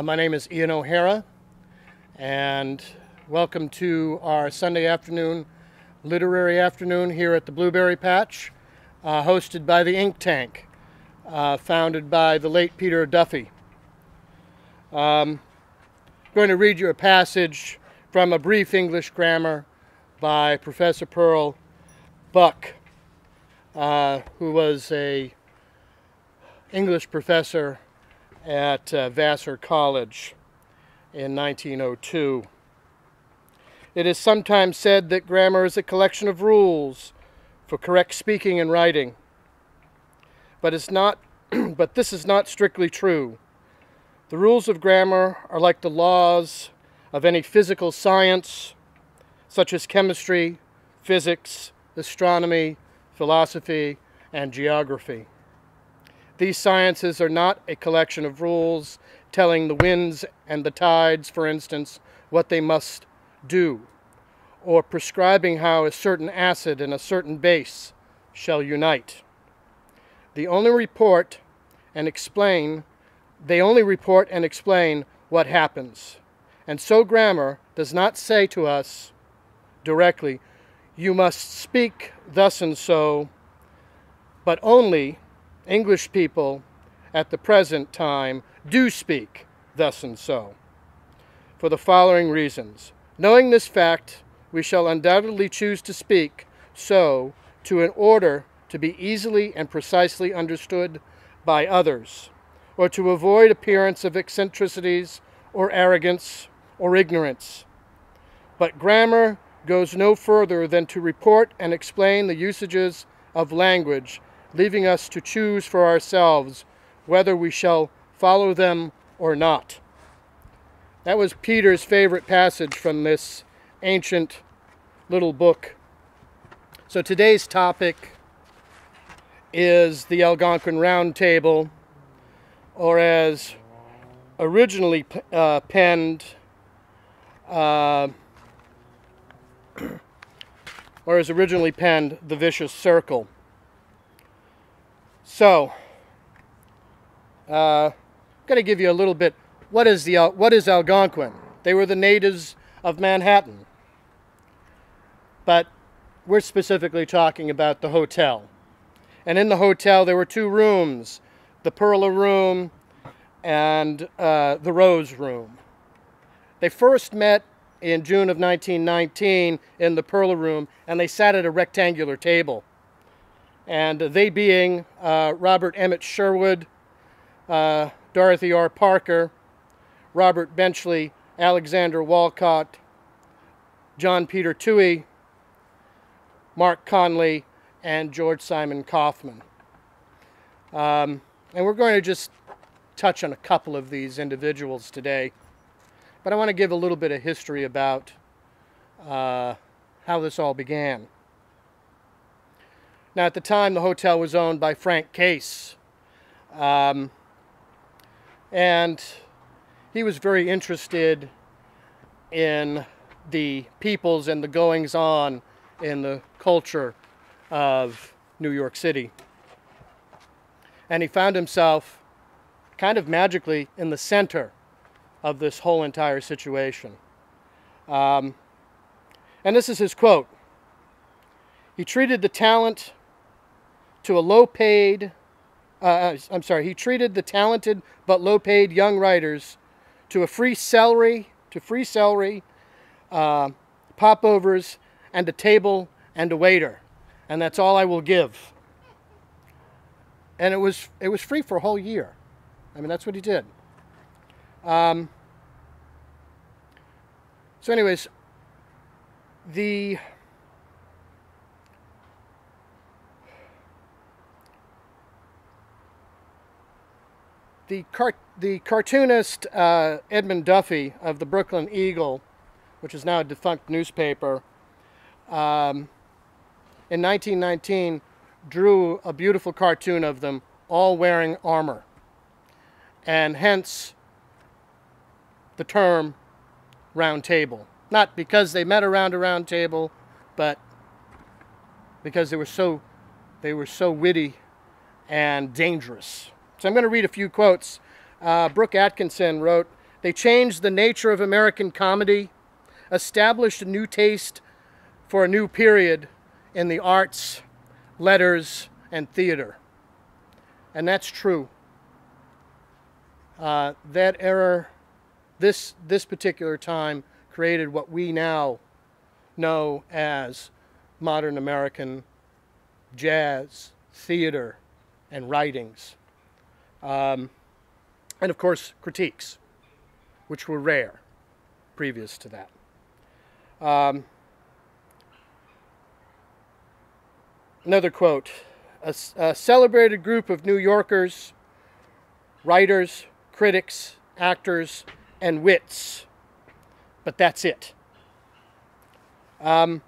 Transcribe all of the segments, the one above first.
My name is Ian O'Hara, and welcome to our Sunday afternoon, literary afternoon here at the Blueberry Patch, hosted by the Ink Tank, founded by the late Peter Duffy. I'm going to read you a passage from a brief English grammar by Professor Pearl Buck, who was an English professor at Vassar College in 1902. It is sometimes said that grammar is a collection of rules for correct speaking and writing, but this is not strictly true. The rules of grammar are like the laws of any physical science, such as chemistry, physics, astronomy, philosophy, and geography. These sciences are not a collection of rules telling the winds and the tides, for instance, what they must do, or prescribing how a certain acid and a certain base shall unite. They only report and explain what happens. And so grammar does not say to us directly, you must speak thus and so, but only English people at the present time do speak thus and so, for the following reasons. Knowing this fact, we shall undoubtedly choose to speak so in order to be easily and precisely understood by others, or to avoid appearance of eccentricities or arrogance or ignorance. But grammar goes no further than to report and explain the usages of language, leaving us to choose for ourselves whether we shall follow them or not. That was Peter's favorite passage from this ancient little book. So today's topic is the Algonquin Round Table, or as originally penned, the Vicious Circle. So, I'm going to give you a little bit. What is Algonquin? They were the natives of Manhattan. But we're specifically talking about the hotel. And in the hotel there were two rooms, the Perla Room and the Rose Room. They first met in June of 1919 in the Perla Room, and they sat at a rectangular table. And they being Robert Emmett Sherwood, Dorothy R. Parker, Robert Benchley, Alexander Walcott, John Peter Toohey, Mark Conley, and George Simon Kaufman. And we're going to just touch on a couple of these individuals today. But I want to give a little bit of history about how this all began. Now, at the time, the hotel was owned by Frank Case. And he was very interested in the peoples and the goings-on in the culture of New York City. And he found himself kind of magically in the center of this whole entire situation. And this is his quote. He treated the talented but low-paid young writers to free celery, popovers, and a table and a waiter, and that's all I will give. And it was free for a whole year. I mean, that's what he did. So anyways, the cartoonist Edmund Duffy of the Brooklyn Eagle, which is now a defunct newspaper, in 1919 drew a beautiful cartoon of them all wearing armor, and hence the term round table. Not because they met around a round table, but because they were so witty and dangerous. So I'm going to read a few quotes. Brooke Atkinson wrote They changed the nature of American comedy, established a new taste for a new period in the arts, letters, and theater. And that's true. That era, this particular time, created what we now know as modern American jazz, theater, and writings. And of course, critiques, which were rare previous to that. Another quote, a celebrated group of New Yorkers, writers, critics, actors, and wits, but that's it. So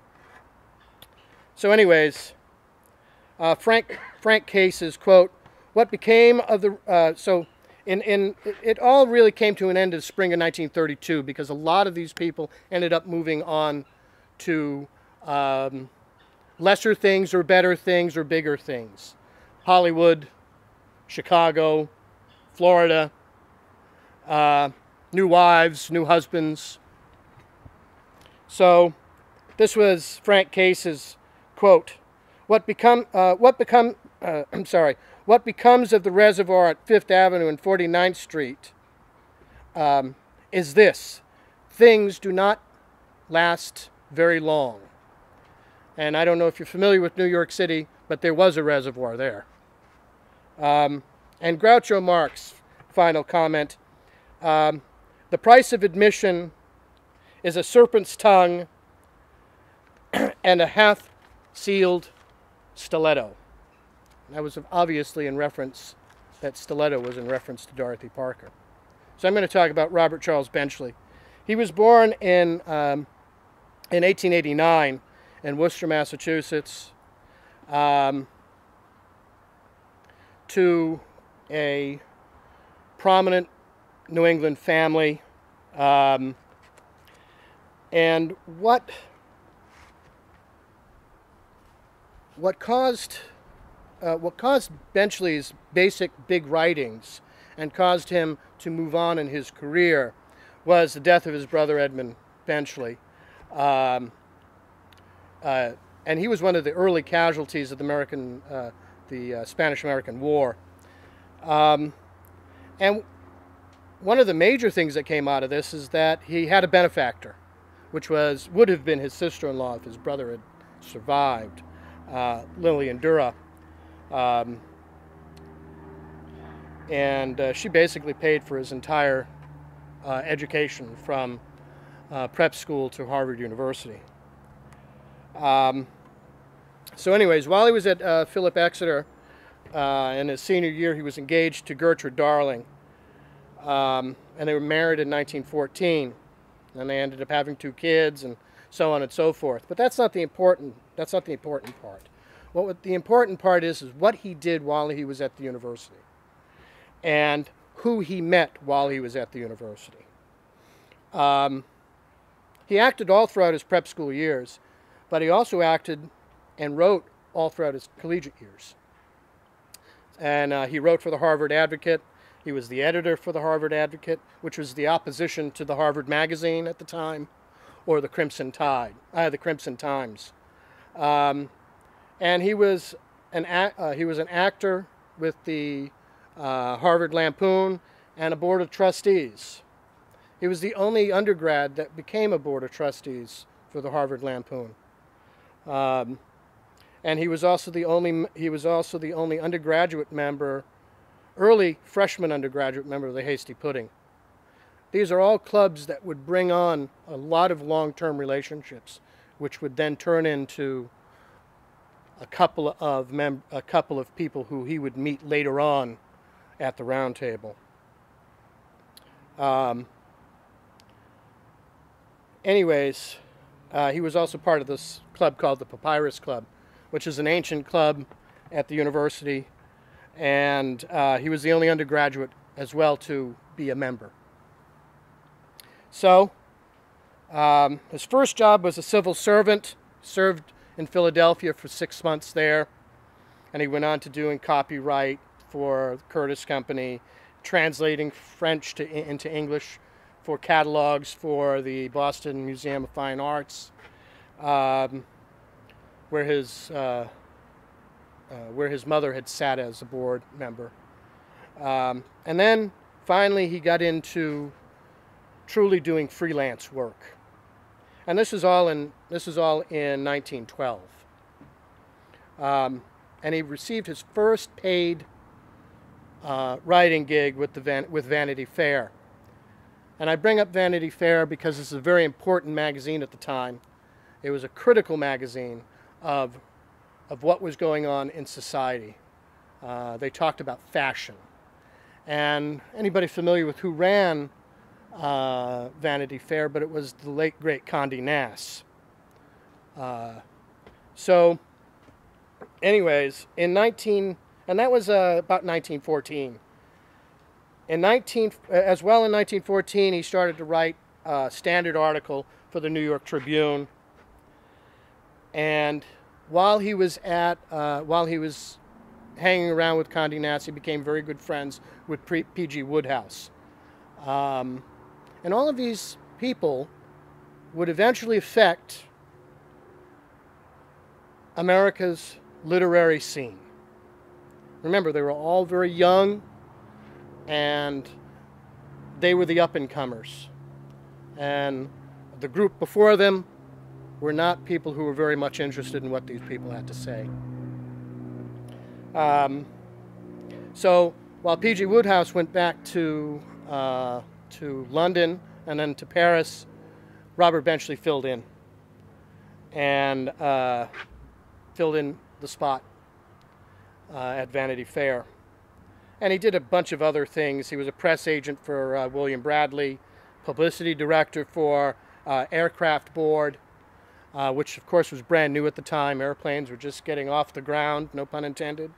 anyways, Frank Case's quote, what became of the, it all really came to an end in the spring of 1932 because a lot of these people ended up moving on to lesser things or better things or bigger things. Hollywood, Chicago, Florida, new wives, new husbands. So this was Frank Case's quote, what becomes of the reservoir at 5th Avenue and 49th Street is this: things do not last very long. And I don't know if you're familiar with New York City, but there was a reservoir there. And Groucho Marx, final comment, the price of admission is a serpent's tongue and a half-sealed stiletto. That was obviously in reference, that stiletto was in reference to Dorothy Parker. So I'm going to talk about Robert Charles Benchley. He was born in 1889 in Worcester, Massachusetts, to a prominent New England family. And what caused Benchley's basic big writings and caused him to move on in his career was the death of his brother Edmund Benchley. And he was one of the early casualties of the Spanish-American War. And one of the major things that came out of this is that he had a benefactor, which would have been his sister-in-law if his brother had survived, Lillian Dura. And she basically paid for his entire education from prep school to Harvard University. So anyways, while he was at Philip Exeter in his senior year, he was engaged to Gertrude Darling. And they were married in 1914. And they ended up having 2 kids and so on and so forth. But that's not the important part. What the important part is what he did while he was at the university and who he met while he was at the university. He acted all throughout his prep school years, but he also acted and wrote all throughout his collegiate years. And he wrote for the Harvard Advocate. He was the editor for the Harvard Advocate, which was the opposition to the Harvard Magazine at the time, or the Crimson Times. And he was an actor with the Harvard Lampoon and a board of trustees. He was the only undergrad that became a board of trustees for the Harvard Lampoon. And he was also the only undergraduate member, early freshman undergraduate member of the Hasty Pudding. These are all clubs that would bring on a lot of long-term relationships, which would then turn into a couple of people who he would meet later on at the round table. Anyways, he was also part of this club called the Papyrus Club, which is an ancient club at the university, and he was the only undergraduate as well to be a member. So, his first job was a civil servant, served in Philadelphia for 6 months there, and he went on to doing copyright for the Curtis Company, translating French into English for catalogs for the Boston Museum of Fine Arts, where his mother had sat as a board member. And then finally he got into truly doing freelance work. And this is all in 1912. And he received his first paid writing gig with Vanity Fair. And I bring up Vanity Fair because this is a very important magazine at the time. It was a critical magazine of what was going on in society. They talked about fashion. And anybody familiar with who ran Vanity Fair? But it was the late, great Condé Nast. So, anyways, and that was about 1914. As well in 1914, he started to write a standard article for the New York Tribune. And while he was hanging around with Condé Nast, he became very good friends with P.G. Wodehouse. And all of these people would eventually affect America's literary scene. Remember, they were all very young, and they were the up-and-comers. And the group before them were not people who were very much interested in what these people had to say. So while P.G. Wodehouse went back to London and then to Paris, Robert Benchley filled in the spot at Vanity Fair. And he did a bunch of other things. He was a press agent for William Bradley, publicity director for Aircraft Board, which of course was brand new at the time. Airplanes were just getting off the ground, no pun intended.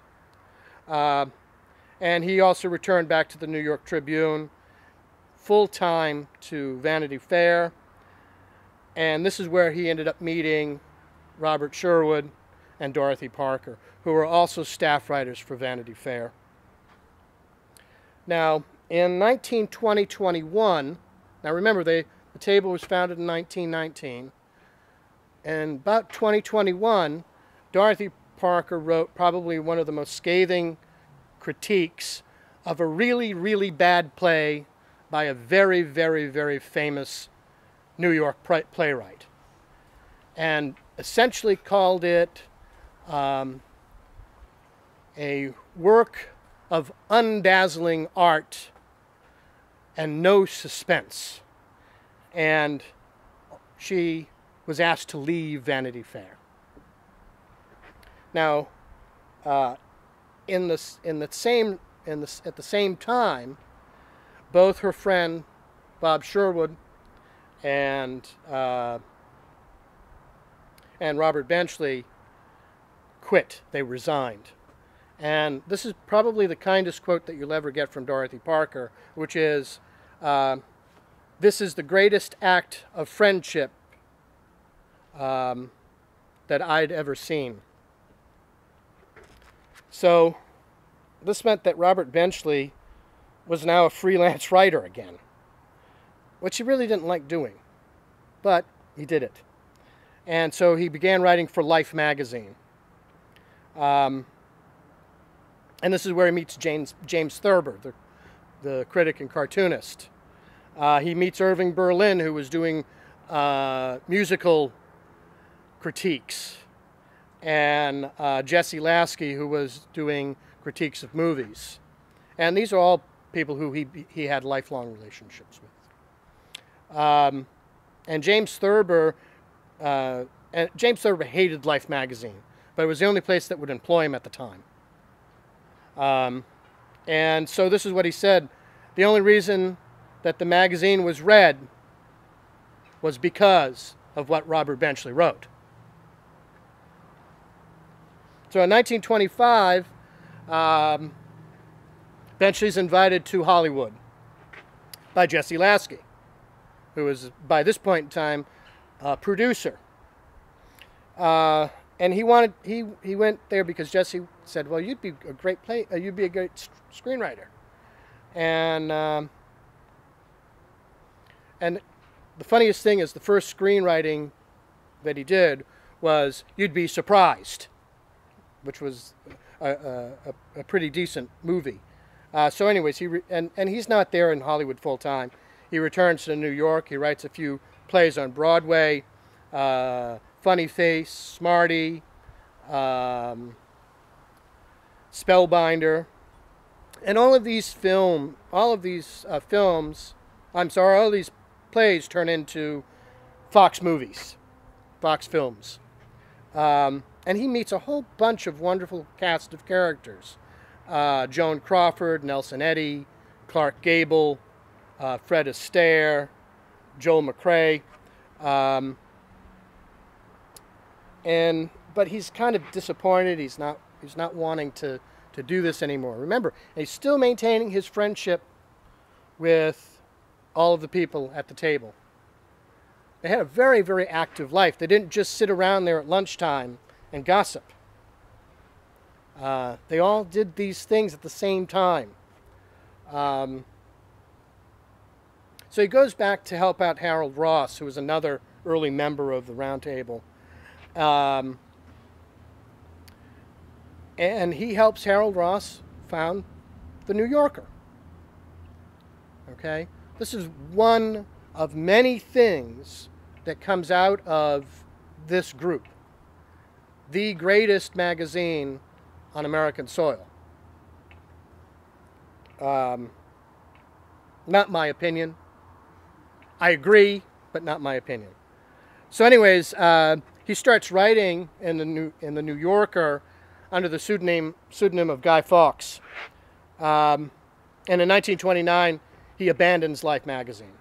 And he also returned back to the New York Tribune, full-time to Vanity Fair. And this is where he ended up meeting Robert Sherwood and Dorothy Parker, who were also staff writers for Vanity Fair. Now, in 1920-21, now remember, the table was founded in 1919, and about 2021, Dorothy Parker wrote probably one of the most scathing critiques of a really, really bad play by a very, very, very famous New York playwright, and essentially called it a work of undazzling art and no suspense. And she was asked to leave Vanity Fair. Now, at the same time, both her friend Bob Sherwood and Robert Benchley quit. They resigned. And this is probably the kindest quote that you'll ever get from Dorothy Parker, which is, "This is the greatest act of friendship that I'd ever seen." So this meant that Robert Benchley was now a freelance writer again, which he really didn't like doing, but he did it. And so he began writing for Life magazine. And this is where he meets James Thurber, the critic and cartoonist. He meets Irving Berlin, who was doing musical critiques, and Jesse Lasky, who was doing critiques of movies. And these are all people who he had lifelong relationships with. And James Thurber hated Life magazine, but it was the only place that would employ him at the time. And so this is what he said: the only reason that the magazine was read was because of what Robert Benchley wrote. So in 1925, Benchley's invited to Hollywood by Jesse Lasky, who was, by this point in time, a producer. And he went there because Jesse said, "Well, you'd be a great screenwriter." And and the funniest thing is the first screenwriting that he did was You'd Be Surprised, which was a pretty decent movie. So anyways, and he's not there in Hollywood full time. He returns to New York. He writes a few plays on Broadway, Funny Face, Smarty, Spellbinder, and all of these plays turn into Fox movies, Fox films. And he meets a whole bunch of wonderful cast of characters. Joan Crawford, Nelson Eddy, Clark Gable, Fred Astaire, Joel McCrea. But he's kind of disappointed. He's not wanting to do this anymore. Remember, he's still maintaining his friendship with all of the people at the table. They had a very, very active life. They didn't just sit around there at lunchtime and gossip. They all did these things at the same time. So he goes back to help out Harold Ross, who was another early member of the Round Table. And he helps Harold Ross found the New Yorker. Okay? This is one of many things that comes out of this group. The greatest magazine on American soil. Not my opinion. I agree, but not my opinion. So anyways, he starts writing in the New Yorker under the pseudonym of Guy Fawkes. And in 1929, he abandons Life magazine.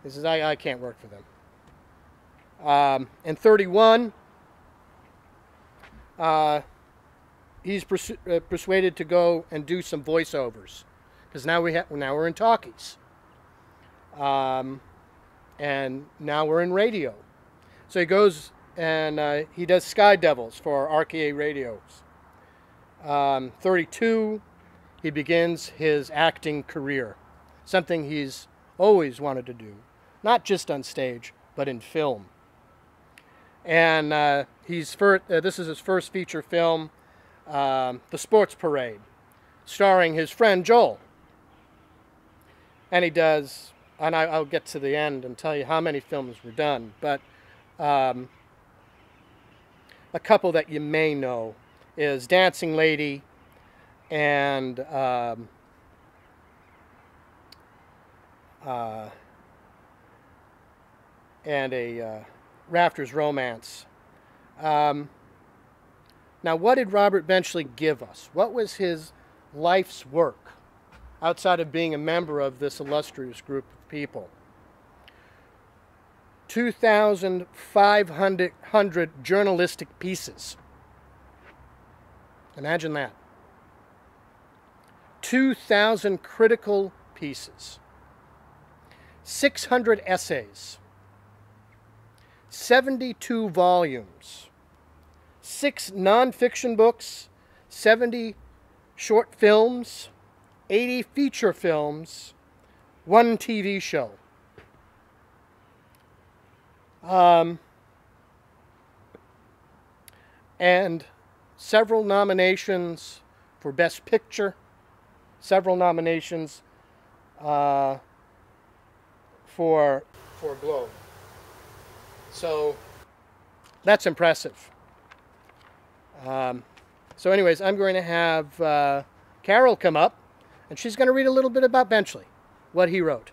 He says, I can't work for them. In 31, he's persuaded to go and do some voiceovers, because now we're in talkies, and now we're in radio. So he goes and he does Sky Devils for RKA radios. 32, he begins his acting career, something he's always wanted to do, not just on stage, but in film. And this is his first feature film, The Sports Parade, starring his friend Joel. And he does, and I'll get to the end and tell you how many films were done, but a couple that you may know is Dancing Lady and a Rafters Romance. Now, what did Robert Benchley give us? What was his life's work outside of being a member of this illustrious group of people? 2,500 journalistic pieces. Imagine that. 2,000 critical pieces. 600 essays. 72 volumes. 6 nonfiction books. 70 short films. 80 feature films. 1 TV show. And several nominations for Best Picture, several nominations for Globe. So that's impressive. So anyways, I'm going to have Carol come up, and she's going to read a little bit about Benchley, what he wrote.